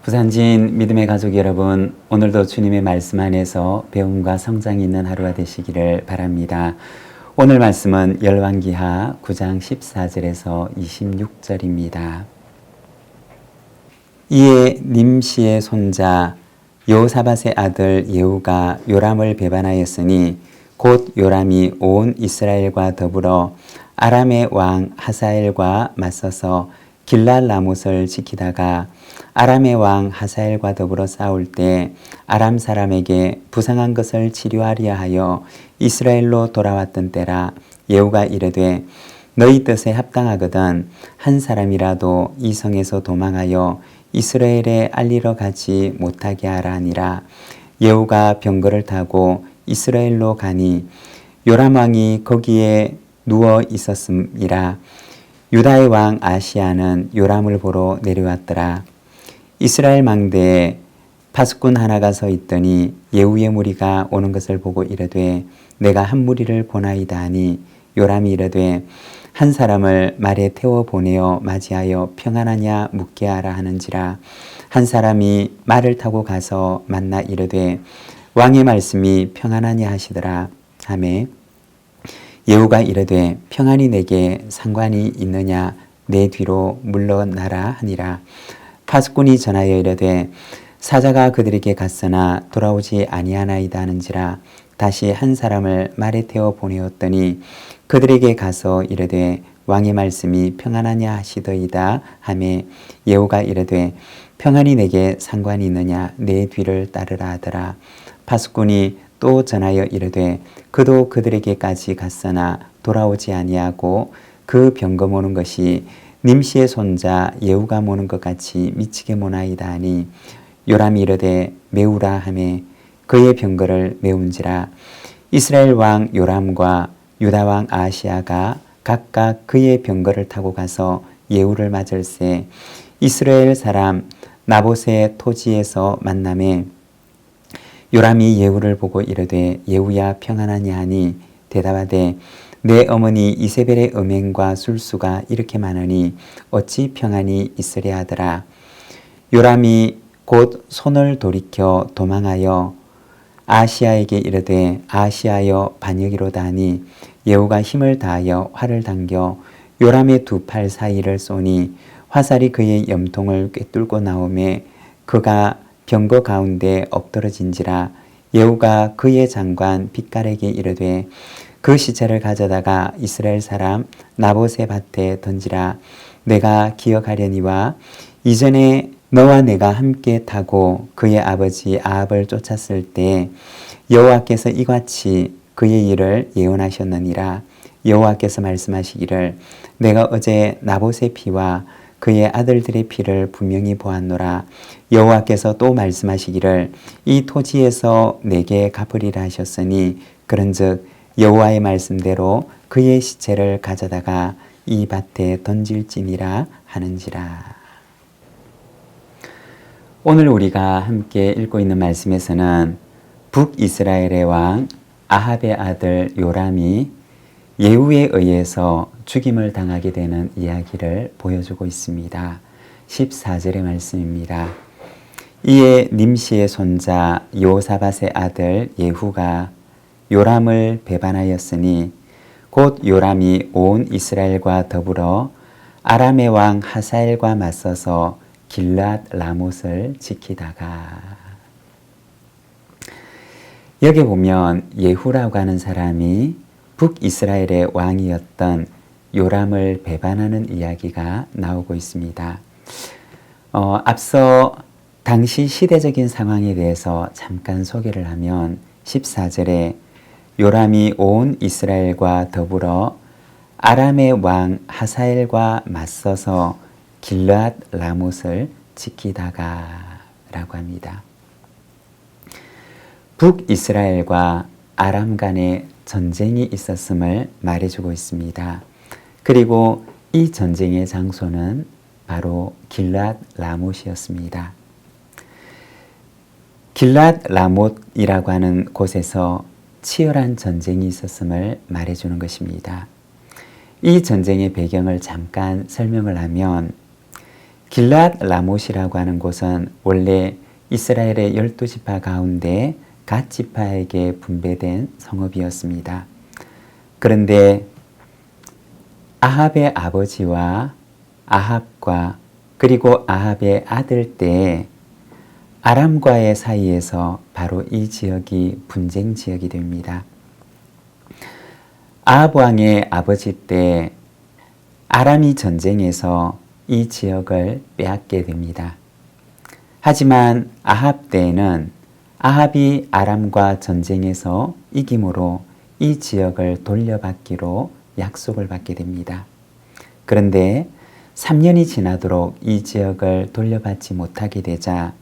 부산진 믿음의 가족 여러분, 오늘도 주님의 말씀 안에서 배움과 성장이 있는 하루가 되시기를 바랍니다. 오늘 말씀은 열왕기하 9장 14절에서 26절입니다. 이에 님시의 손자 여호사밧의 아들 예후가 요람을 배반하였으니 곧 요람이 온 이스라엘과 더불어 아람의 왕 하사엘과 맞서서 길랄라못을 지키다가 아람의 왕 하사엘과 더불어 싸울 때 아람 사람에게 부상한 것을 치료하려 하여 이스라엘로 돌아왔던 때라. 예후가 이르되 너희 뜻에 합당하거든 한 사람이라도 이 성에서 도망하여 이스라엘에 알리러 가지 못하게 하라 하니라. 예후가 병거를 타고 이스라엘로 가니 요람 왕이 거기에 누워 있었음이라. 유다의 왕 아시야는 요람을 보러 내려왔더라. 이스라엘 망대에 파수꾼 하나가 서 있더니 예후의 무리가 오는 것을 보고 이르되 내가 한 무리를 보나이다 하니 요람이 이르되 한 사람을 말에 태워 보내어 맞이하여 평안하냐 묻게 하라 하는지라. 한 사람이 말을 타고 가서 만나 이르되 왕의 말씀이 평안하냐 하시더라 하매 예후가 이르되 평안이 내게 상관이 있느냐 내 뒤로 물러나라 하니라. 파수꾼이 전하여 이르되 사자가 그들에게 갔으나 돌아오지 아니하나이다 하는지라. 다시 한 사람을 말에 태워 보내었더니 그들에게 가서 이르되 왕의 말씀이 평안하냐 하시더이다 하매 예후가 이르되 평안이 내게 상관이 있느냐 내 뒤를 따르라 하더라. 파수꾼이 또 전하여 이르되 그도 그들에게까지 갔으나 돌아오지 아니하고 그 병거 모는 것이 님시의 손자 예후가 모는 것 같이 미치게 모나이다 하니 요람이 이르되 메우라 하매 그의 병거를 메운지라. 이스라엘 왕 요람과 유다 왕 아하시야가 각각 그의 병거를 타고 가서 예후를 맞을세 이스라엘 사람 나봇의 토지에서 만나매 요람이 예후를 보고 이르되 예후야 평안하냐 하니 대답하되 내 어머니 이세벨의 음행과 술수가 이렇게 많으니 어찌 평안이 있으랴 하더라. 요람이 곧 손을 돌이켜 도망하여 아하시야에게 이르되 아하시야여 반역이로다 하니 예후가 힘을 다하여 활을 당겨 요람의 두 팔 사이를 쏘니 화살이 그의 염통을 꿰뚫고 나오매 그가 병거 가운데 엎드러진지라. 예후가 그의 장관 빗갈에게 이르되 그 시체를 가져다가 이스라엘 사람 나봇의 밭에 던지라. 내가 기억하려니와 이전에 너와 내가 함께 타고 그의 아버지 아합을 쫓았을 때 여호와께서 이같이 그의 일을 예언하셨느니라. 여호와께서 말씀하시기를 내가 어제 나봇의 피와 그의 아들들의 피를 분명히 보았노라. 여호와께서 또 말씀하시기를 이 토지에서 내게 갚으리라 하셨으니 그런즉 여호와의 말씀대로 그의 시체를 가져다가 이 밭에 던질지니라 하는지라. 오늘 우리가 함께 읽고 있는 말씀에서는 북이스라엘의 왕 아합의 아들 요람이 예후에 의해서 죽임을 당하게 되는 이야기를 보여주고 있습니다. 14절의 말씀입니다. 이에 님시의 손자 여호사밧의 아들 예후가 요람을 배반하였으니 곧 요람이 온 이스라엘과 더불어 아람의 왕 하사엘과 맞서서 길랏 라못을 지키다가. 여기 보면 예후라고 하는 사람이 북이스라엘의 왕이었던 요람을 배반하는 이야기가 나오고 있습니다. 앞서 당시 시대적인 상황에 대해서 잠깐 소개를 하면 14절에 요람이 온 이스라엘과 더불어 아람의 왕 하사엘과 맞서서 길랏 라못을 지키다가 라고 합니다. 북이스라엘과 아람 간의 전쟁이 있었음을 말해주고 있습니다. 그리고 이 전쟁의 장소는 바로 길랏 라못이었습니다. 길랏 라못이라고 하는 곳에서 치열한 전쟁이 있었음을 말해주는 것입니다. 이 전쟁의 배경을 잠깐 설명을 하면 길랏 라못이라고 하는 곳은 원래 이스라엘의 12지파 가운데 갓 지파에게 분배된 성읍이었습니다. 그런데 아합의 아버지와 아합과 그리고 아합의 아들 때 아람과의 사이에서 바로 이 지역이 분쟁 지역이 됩니다. 아합 왕의 아버지 때 아람이 전쟁에서 이 지역을 빼앗게 됩니다. 하지만 아합 때에는 아합이 아람과 전쟁에서 이김으로 이 지역을 돌려받기로 약속을 받게 됩니다. 그런데 3년이 지나도록 이 지역을 돌려받지 못하게 되자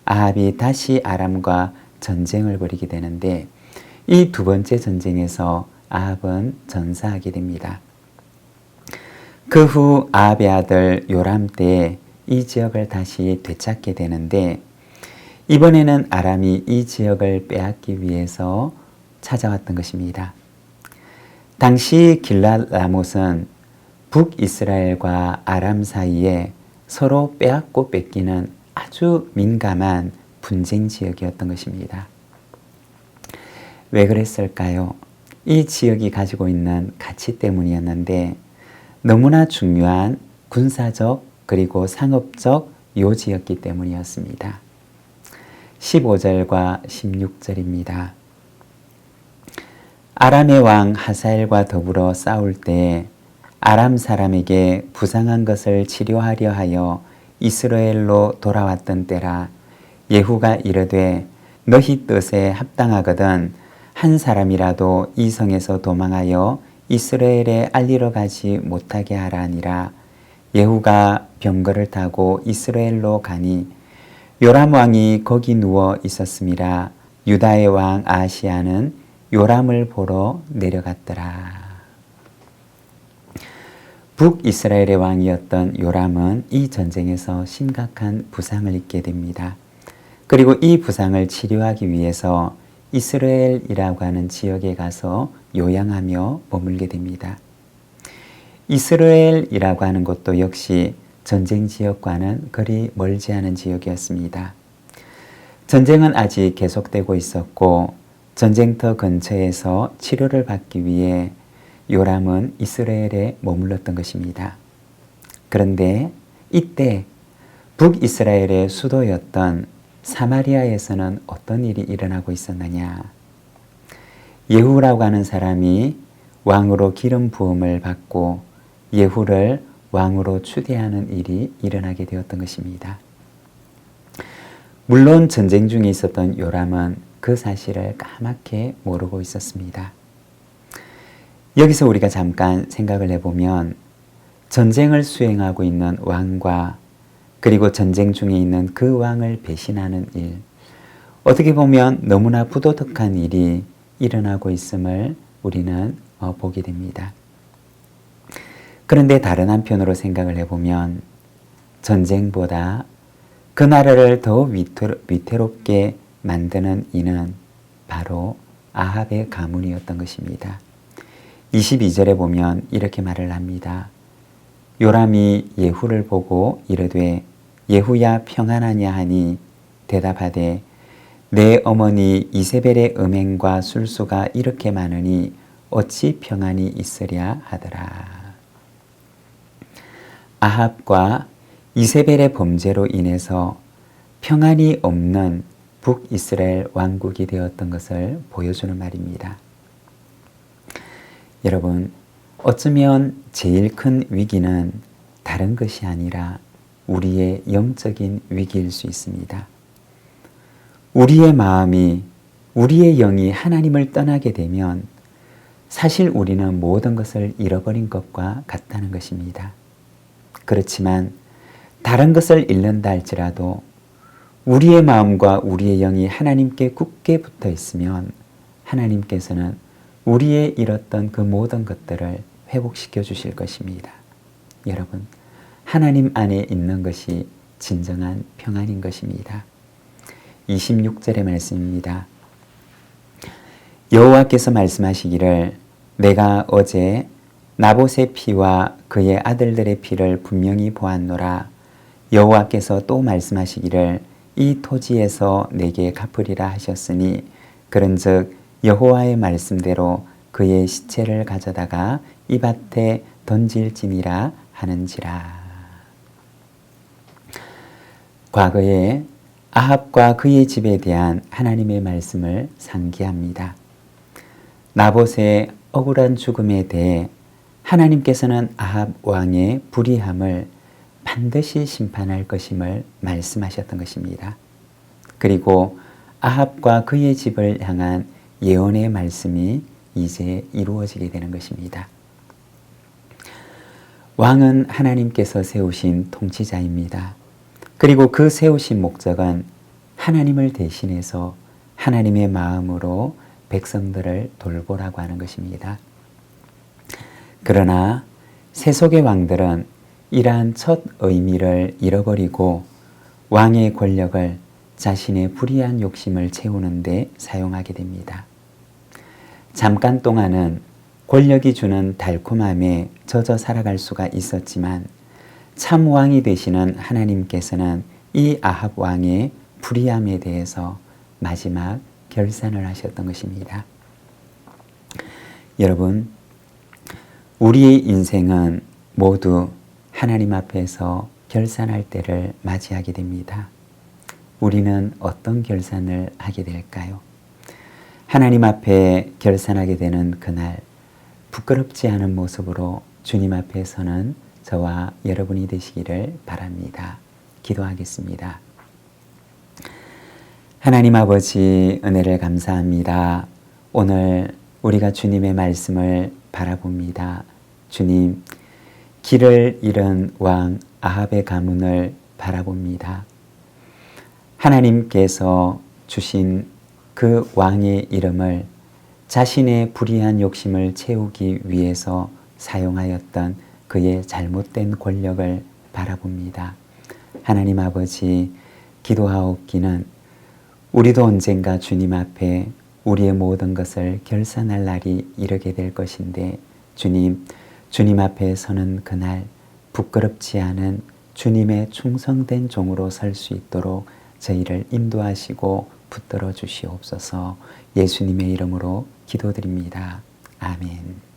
아합이 다시 아람과 전쟁을 벌이게 되는데 이 두 번째 전쟁에서 아합은 전사하게 됩니다. 그 후 아합의 아들 요람 때에 이 지역을 다시 되찾게 되는데 이번에는 아람이 이 지역을 빼앗기 위해서 찾아왔던 것입니다. 당시 길랏 라못은 북이스라엘과 아람 사이에 서로 빼앗고 뺏기는 아주 민감한 분쟁 지역이었던 것입니다. 왜 그랬을까요? 이 지역이 가지고 있는 가치 때문이었는데 너무나 중요한 군사적 그리고 상업적 요지였기 때문이었습니다. 15절과 16절입니다. 아람의 왕 하사엘과 더불어 싸울 때 아람 사람에게 부상한 것을 치료하려 하여 이스라엘로 돌아왔던 때라 예후가 이르되 너희 뜻에 합당하거든 한 사람이라도 이 성에서 도망하여 이스라엘에 알리러 가지 못하게 하라 하니라. 예후가 병거를 타고 이스라엘로 가니 요람 왕이 거기 누워 있었음이라. 유다의 왕 아하시야는 요람을 보러 내려갔더라. 북이스라엘의 왕이었던 요람은 이 전쟁에서 심각한 부상을 입게 됩니다. 그리고 이 부상을 치료하기 위해서 이스라엘이라고 하는 지역에 가서 요양하며 머물게 됩니다. 이스라엘이라고 하는 곳도 역시 전쟁 지역과는 거리 멀지 않은 지역이었습니다. 전쟁은 아직 계속되고 있었고 전쟁터 근처에서 치료를 받기 위해 요람은 이스라엘에 머물렀던 것입니다. 그런데 이때 북이스라엘의 수도였던 사마리아에서는 어떤 일이 일어나고 있었느냐? 예후라고 하는 사람이 왕으로 기름 부음을 받고 예후를 왕으로 추대하는 일이 일어나게 되었던 것입니다. 물론 전쟁 중에 있었던 요람은 그 사실을 까맣게 모르고 있었습니다. 여기서 우리가 잠깐 생각을 해보면 전쟁을 수행하고 있는 왕과 그리고 전쟁 중에 있는 그 왕을 배신하는 일, 어떻게 보면 너무나 부도덕한 일이 일어나고 있음을 우리는 보게 됩니다. 그런데 다른 한편으로 생각을 해보면 전쟁보다 그 나라를 더 위태롭게 만드는 이는 바로 아합의 가문이었던 것입니다. 22절에 보면 이렇게 말을 합니다. 요람이 예후를 보고 이르되 예후야 평안하냐 하니 대답하되 내 어머니 이세벨의 음행과 술수가 이렇게 많으니 어찌 평안이 있으랴 하더라. 아합과 이세벨의 범죄로 인해서 평안이 없는 북이스라엘 왕국이 되었던 것을 보여주는 말입니다. 여러분, 어쩌면 제일 큰 위기는 다른 것이 아니라 우리의 영적인 위기일 수 있습니다. 우리의 마음이, 우리의 영이 하나님을 떠나게 되면 사실 우리는 모든 것을 잃어버린 것과 같다는 것입니다. 그렇지만 다른 것을 잃는다 할지라도 우리의 마음과 우리의 영이 하나님께 굳게 붙어 있으면 하나님께서는 우리의 잃었던 그 모든 것들을 회복시켜 주실 것입니다. 여러분, 하나님 안에 있는 것이 진정한 평안인 것입니다. 26절의 말씀입니다. 여호와께서 말씀하시기를 내가 어제 나봇의 피와 그의 아들들의 피를 분명히 보았노라. 여호와께서 또 말씀하시기를 이 토지에서 내게 갚으리라 하셨으니 그런즉 여호와의 말씀대로 그의 시체를 가져다가 이 밭에 던질지니라 하는지라. 과거에 아합과 그의 집에 대한 하나님의 말씀을 상기합니다. 나봇의 억울한 죽음에 대해 하나님께서는 아합 왕의 불의함을 반드시 심판할 것임을 말씀하셨던 것입니다. 그리고 아합과 그의 집을 향한 예언의 말씀이 이제 이루어지게 되는 것입니다. 왕은 하나님께서 세우신 통치자입니다. 그리고 그 세우신 목적은 하나님을 대신해서 하나님의 마음으로 백성들을 돌보라고 하는 것입니다. 그러나 세속의 왕들은 이러한 첫 의미를 잃어버리고 왕의 권력을 자신의 불의한 욕심을 채우는 데 사용하게 됩니다. 잠깐 동안은 권력이 주는 달콤함에 젖어 살아갈 수가 있었지만 참 왕이 되시는 하나님께서는 이 아합 왕의 불의함에 대해서 마지막 결산을 하셨던 것입니다. 여러분, 우리의 인생은 모두 하나님 앞에서 결산할 때를 맞이하게 됩니다. 우리는 어떤 결산을 하게 될까요? 하나님 앞에 결산하게 되는 그날, 부끄럽지 않은 모습으로 주님 앞에 서는 저와 여러분이 되시기를 바랍니다. 기도하겠습니다. 하나님 아버지, 은혜를 감사합니다. 오늘 우리가 주님의 말씀을 바라봅니다. 주님, 길을 잃은 왕 아합의 가문을 바라봅니다. 하나님께서 주신 그 왕의 이름을 자신의 불의한 욕심을 채우기 위해서 사용하였던 그의 잘못된 권력을 바라봅니다. 하나님 아버지, 기도하옵기는 우리도 언젠가 주님 앞에 우리의 모든 것을 결산할 날이 이르게 될 것인데 주님 앞에 서는 그날 부끄럽지 않은 주님의 충성된 종으로 설 수 있도록 저희를 인도하시고 붙들어 주시옵소서. 예수님의 이름으로 기도드립니다. 아멘.